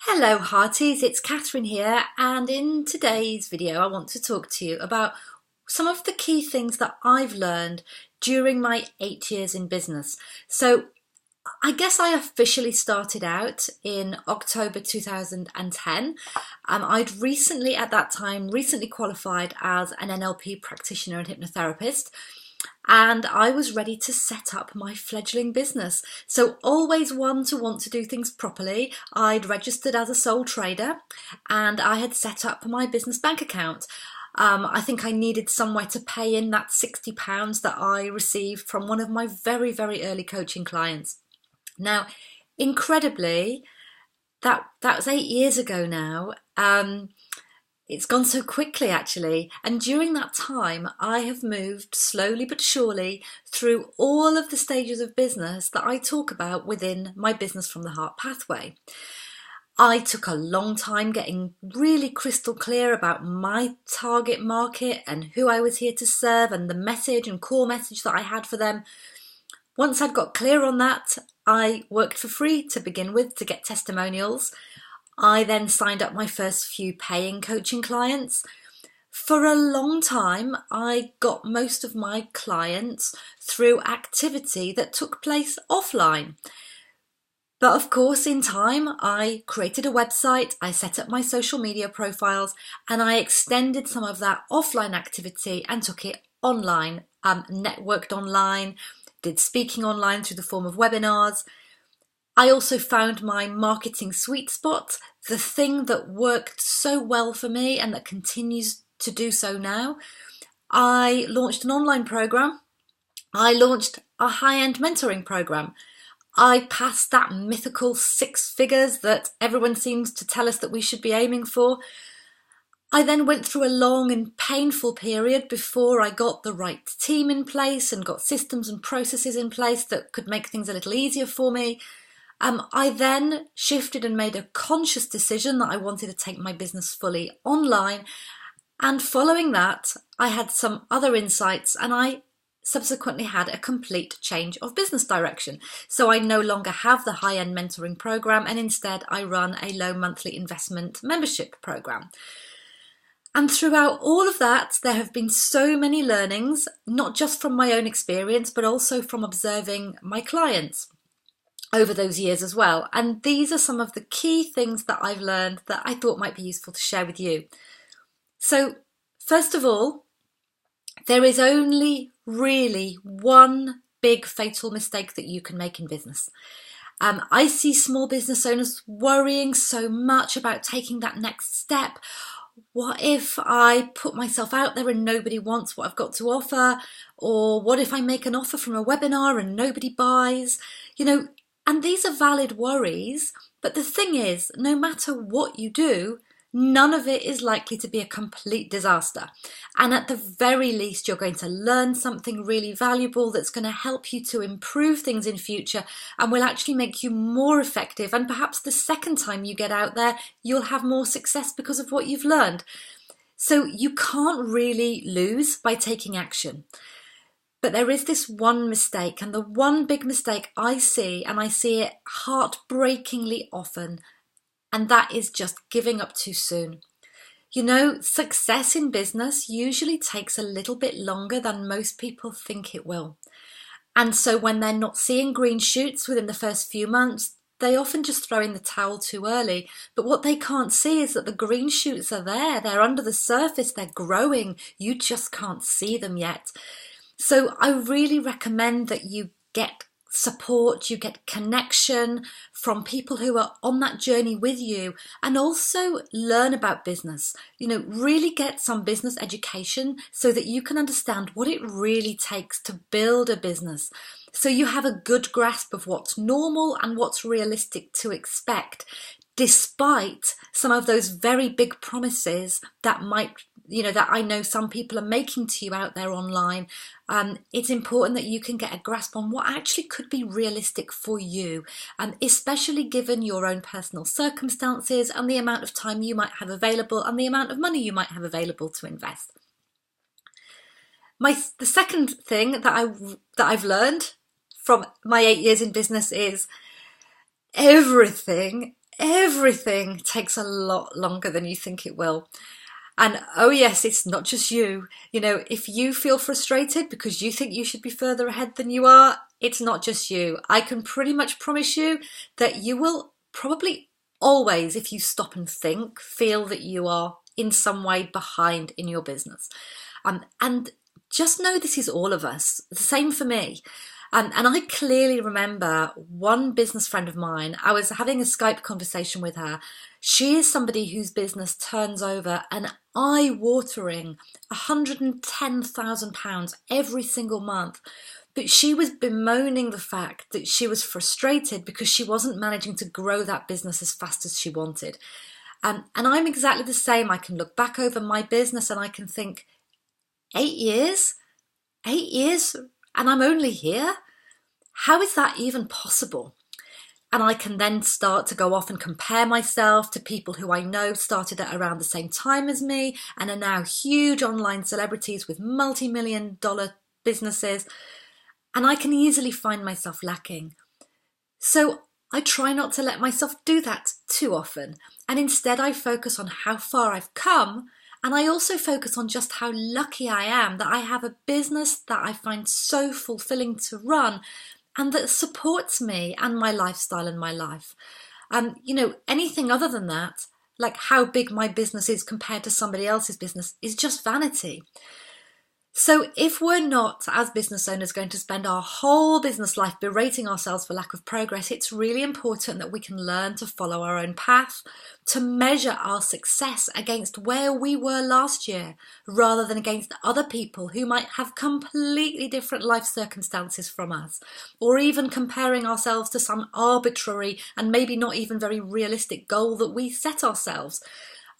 Hello Hearties, it's Catherine here, and in today's video I want to talk to you about some of the key things that I've learned during my 8 years in business. So I guess I officially started out in October 2010. I'd recently, at that time, qualified as an NLP practitioner and hypnotherapist. And I was ready to set up my fledgling business. So always one to want to do things properly. I'd registered as a sole trader and I had set up my business bank account. I think I needed somewhere to pay in that £60 that I received from one of my very, very early coaching clients. Now, incredibly, that was 8 years ago now. It's gone so quickly, actually. And during that time, I have moved slowly but surely through all of the stages of business that I talk about within my Business from the Heart pathway. I took a long time getting really crystal clear about my target market and who I was here to serve and the message and core message that I had for them. Once I'd got clear on that, I worked for free to begin with to get testimonials. I then signed up my first few paying coaching clients. For a long time, I got most of my clients through activity that took place offline. But of course, in time, I created a website, I set up my social media profiles, and I extended some of that offline activity and took it online, networked online, did speaking online through the form of webinars. I also found my marketing sweet spot, the thing that worked so well for me and that continues to do so now. I launched an online program. I launched a high-end mentoring program. I passed that mythical 6 figures that everyone seems to tell us that we should be aiming for. I then went through a long and painful period before I got the right team in place and got systems and processes in place that could make things a little easier for me. I then shifted and made a conscious decision that I wanted to take my business fully online. And following that, I had some other insights and I subsequently had a complete change of business direction. So I no longer have the high-end mentoring program and instead I run a low monthly investment membership program. And throughout all of that, there have been so many learnings, not just from my own experience, but also from observing my clients over those years as well. And these are some of the key things that I've learned that I thought might be useful to share with you. So first of all, there is only really one big fatal mistake that you can make in business. I see small business owners worrying so much about taking that next step. What if I put myself out there and nobody wants what I've got to offer? Or what if I make an offer from a webinar and nobody buys? And these are valid worries, but the thing is, no matter what you do, none of it is likely to be a complete disaster. And at the very least, you're going to learn something really valuable that's going to help you to improve things in future and will actually make you more effective. And perhaps the second time you get out there, you'll have more success because of what you've learned. So you can't really lose by taking action. But there is this one mistake, and the one big mistake I see, and I see it heartbreakingly often, and that is just giving up too soon. Success in business usually takes a little bit longer than most people think it will. And so when they're not seeing green shoots within the first few months, they often just throw in the towel too early. But what they can't see is that the green shoots are there. They're under the surface. They're growing. You just can't see them yet. So I really recommend that you get support, you get connection from people who are on that journey with you, and also learn about business. Really get some business education so that you can understand what it really takes to build a business. So you have a good grasp of what's normal and what's realistic to expect, despite some of those very big promises that that I know some people are making to you out there online. It's important that you can get a grasp on what actually could be realistic for you, especially given your own personal circumstances and the amount of time you might have available and the amount of money you might have available to invest. The second thing that I've learned from my 8 years in business is everything everything takes a lot longer than you think it will. And oh yes, it's not just you. You know, if you feel frustrated because you think you should be further ahead than you are, it's not just you. I can pretty much promise you that you will probably always, if you stop and think, feel that you are in some way behind in your business. And just know this is all of us. The same for me. And I clearly remember one business friend of mine, I was having a Skype conversation with her. She is somebody whose business turns over an eye-watering £110,000 every single month. But she was bemoaning the fact that she was frustrated because she wasn't managing to grow that business as fast as she wanted. And I'm exactly the same. I can look back over my business and I can think, 8 years? 8 years? And I'm only here? How is that even possible? And I can then start to go off and compare myself to people who I know started at around the same time as me and are now huge online celebrities with multi-million-dollar businesses. And I can easily find myself lacking. So I try not to let myself do that too often. And instead I focus on how far I've come. And I also focus on just how lucky I am that I have a business that I find so fulfilling to run and that supports me and my lifestyle and my life. You know, anything other than that, like how big my business is compared to somebody else's business, is just vanity. So if we're not, as business owners, going to spend our whole business life berating ourselves for lack of progress, it's really important that we can learn to follow our own path, to measure our success against where we were last year, rather than against other people who might have completely different life circumstances from us, or even comparing ourselves to some arbitrary and maybe not even very realistic goal that we set ourselves.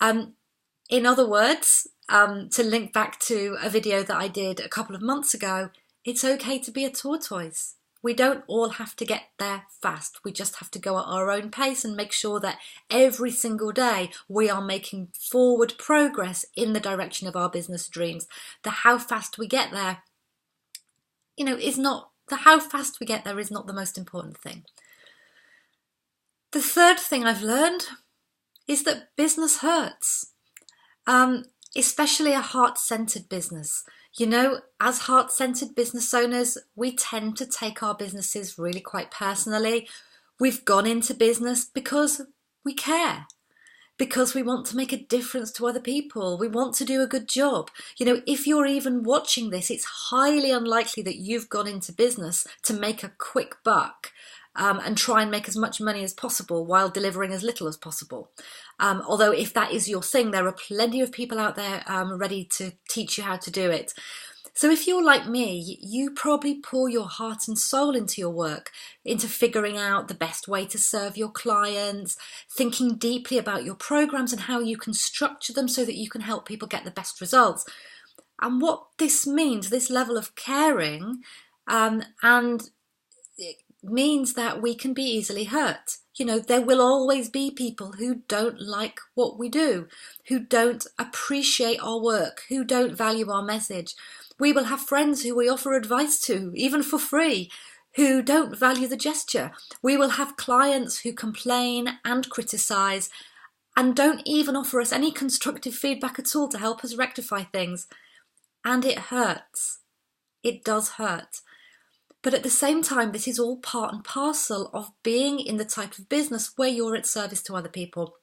In other words, to link back to a video that I did a couple of months ago, it's okay to be a tortoise. We don't all have to get there fast. We just have to go at our own pace and make sure that every single day we are making forward progress in the direction of our business dreams. The how fast we get there, you know, is not the most important thing. The third thing I've learned is that business hurts. Especially a heart-centered business. You know, as heart-centered business owners, we tend to take our businesses really quite personally. We've gone into business because we care, because we want to make a difference to other people. We want to do a good job. You know, if you're even watching this, it's highly unlikely that you've gone into business to make a quick buck. And try and make as much money as possible while delivering as little as possible. Although if that is your thing, there are plenty of people out there ready to teach you how to do it. So if you're like me, you probably pour your heart and soul into your work, into figuring out the best way to serve your clients, thinking deeply about your programs and how you can structure them so that you can help people get the best results. And what this means, this level of caring, and means that we can be easily hurt. You know, there will always be people who don't like what we do, who don't appreciate our work, who don't value our message. We will have friends who we offer advice to, even for free, who don't value the gesture. We will have clients who complain and criticise and don't even offer us any constructive feedback at all to help us rectify things. And it hurts. It does hurt. But at the same time, this is all part and parcel of being in the type of business where you're at service to other people.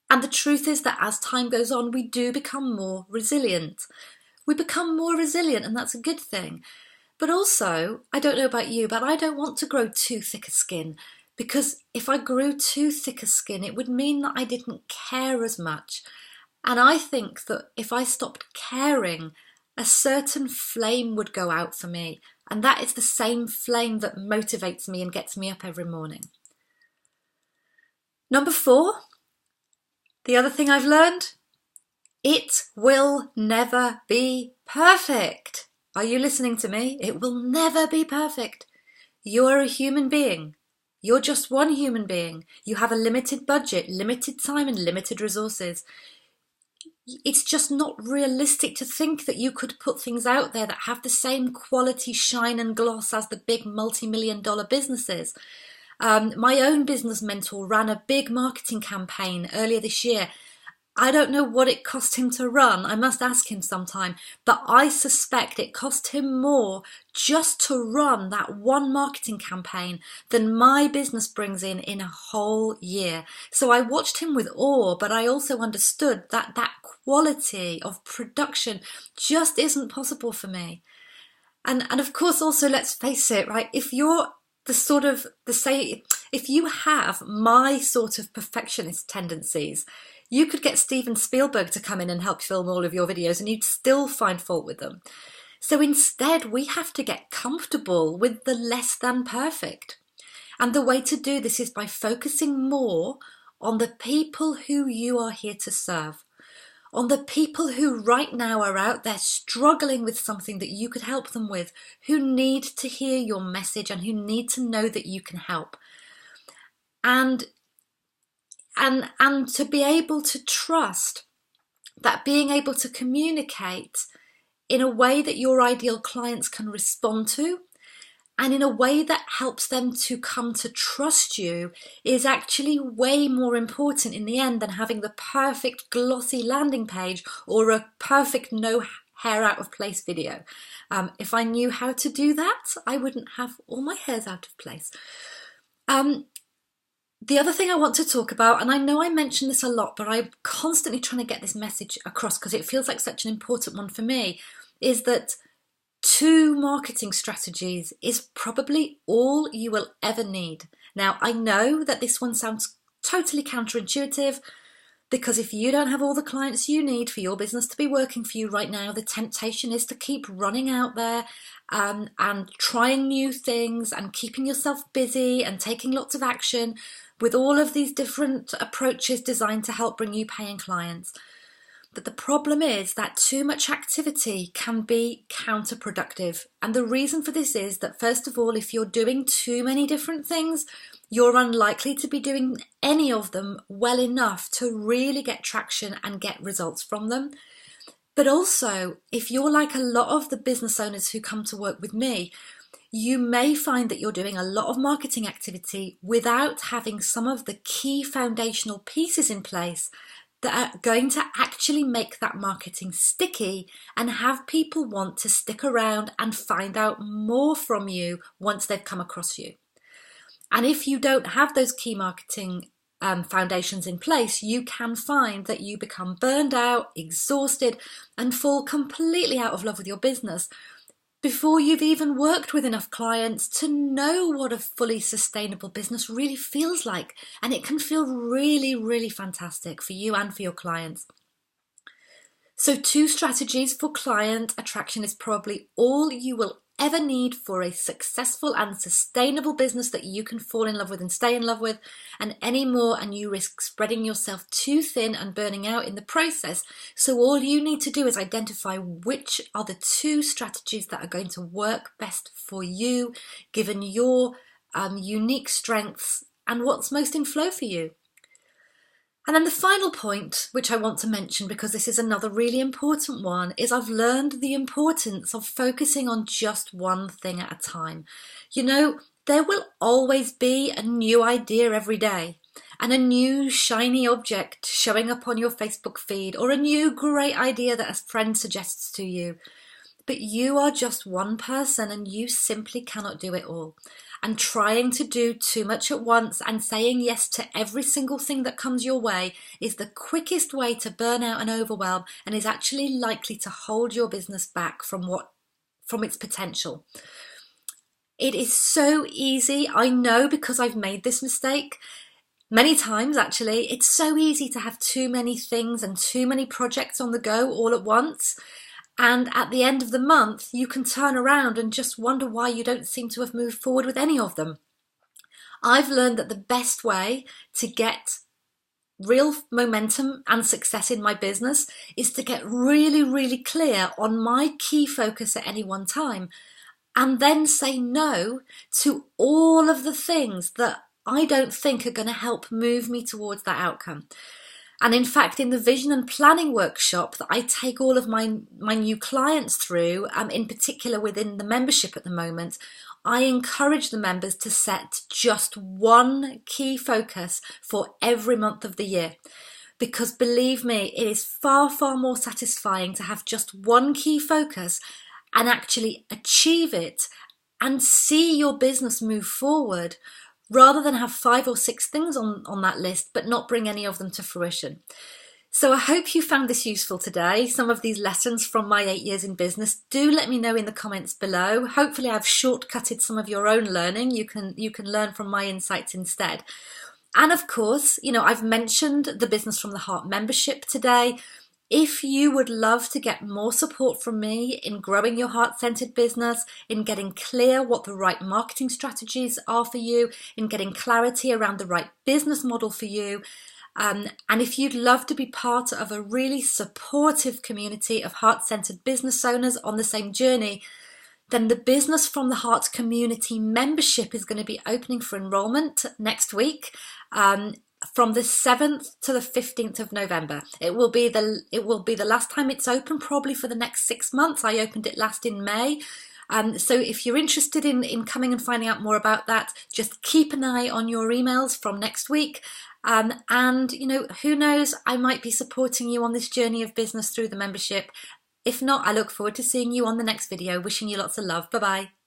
And the truth is that as time goes on, we do become more resilient. We become more resilient, and that's a good thing. But also, I don't know about you, but I don't want to grow too thick a skin, because if I grew too thick a skin, it would mean that I didn't care as much. And I think that if I stopped caring, a certain flame would go out for me. And that is the same flame that motivates me and gets me up every morning. Number 4, the other thing I've learned, it will never be perfect. Are you listening to me? It will never be perfect. You are a human being. You're just one human being. You have a limited budget, limited time, and limited resources. It's just not realistic to think that you could put things out there that have the same quality, shine and gloss as the big multi-million-dollar businesses. My own business mentor ran a big marketing campaign earlier this year. I don't know what it cost him to run. I must ask him sometime. But I suspect it cost him more just to run that one marketing campaign than my business brings in a whole year. So I watched him with awe, but I also understood that that quality of production just isn't possible for me. And of course, also, let's face it, right? If you're if you have my sort of perfectionist tendencies, you could get Steven Spielberg to come in and help film all of your videos and you'd still find fault with them. So instead, we have to get comfortable with the less than perfect. And the way to do this is by focusing more on the people who you are here to serve, on the people who right now are out there struggling with something that you could help them with, who need to hear your message and who need to know that you can help. And to be able to trust that being able to communicate in a way that your ideal clients can respond to and in a way that helps them to come to trust you is actually way more important in the end than having the perfect glossy landing page or a perfect no hair out of place video. If I knew how to do that, I wouldn't have all my hairs out of place. The other thing I want to talk about, and I know I mention this a lot, but I'm constantly trying to get this message across because it feels like such an important one for me, is that 2 marketing strategies is probably all you will ever need. Now, I know that this one sounds totally counterintuitive because if you don't have all the clients you need for your business to be working for you right now, the temptation is to keep running out there and trying new things and keeping yourself busy and taking lots of action with all of these different approaches designed to help bring you paying clients. But the problem is that too much activity can be counterproductive. And the reason for this is that, first of all, if you're doing too many different things, you're unlikely to be doing any of them well enough to really get traction and get results from them. But also, if you're like a lot of the business owners who come to work with me, you may find that you're doing a lot of marketing activity without having some of the key foundational pieces in place that are going to actually make that marketing sticky and have people want to stick around and find out more from you once they've come across you. And if you don't have those key marketing foundations in place, you can find that you become burned out, exhausted, and fall completely out of love with your business before you've even worked with enough clients to know what a fully sustainable business really feels like. And it can feel really, really fantastic for you and for your clients. So 2 strategies for client attraction is probably all you will ever need for a successful and sustainable business that you can fall in love with and stay in love with, and any more and you risk spreading yourself too thin and burning out in the process. So all you need to do is identify which are the 2 strategies that are going to work best for you, given your unique strengths and what's most in flow for you. And then the final point, which I want to mention because this is another really important one, is I've learned the importance of focusing on just one thing at a time. You know, there will always be a new idea every day and a new shiny object showing up on your Facebook feed or a new great idea that a friend suggests to you. But you are just one person and you simply cannot do it all. And trying to do too much at once and saying yes to every single thing that comes your way is the quickest way to burn out and overwhelm, and is actually likely to hold your business back from its potential. It is so easy, I know, because I've made this mistake many times actually. It's so easy to have too many things and too many projects on the go all at once. And at the end of the month, you can turn around and just wonder why you don't seem to have moved forward with any of them. I've learned that the best way to get real momentum and success in my business is to get really, really clear on my key focus at any one time, and then say no to all of the things that I don't think are going to help move me towards that outcome. And in fact, in the vision and planning workshop that I take all of my new clients through, in particular within the membership at the moment, I encourage the members to set just one key focus for every month of the year. Because believe me, it is far, far more satisfying to have just one key focus and actually achieve it and see your business move forward, rather than have 5 or 6 things on that list but not bring any of them to fruition. So I hope you found this useful today, some of these lessons from my 8 years in business. Do let me know in the comments below. Hopefully I've shortcutted some of your own learning. You can learn from my insights instead. And of course, I've mentioned the Business from the Heart membership today. If you would love to get more support from me in growing your heart-centered business, in getting clear what the right marketing strategies are for you, in getting clarity around the right business model for you, and if you'd love to be part of a really supportive community of heart-centered business owners on the same journey, then the Business from the Heart community membership is going to be opening for enrollment next week, from the 7th to the 15th of November. It will be the last time it's open, probably for the next 6 months. I opened it last in May. So if you're interested in coming and finding out more about that, just keep an eye on your emails from next week. And who knows, I might be supporting you on this journey of business through the membership. If not, I look forward to seeing you on the next video. Wishing you lots of love. Bye-bye.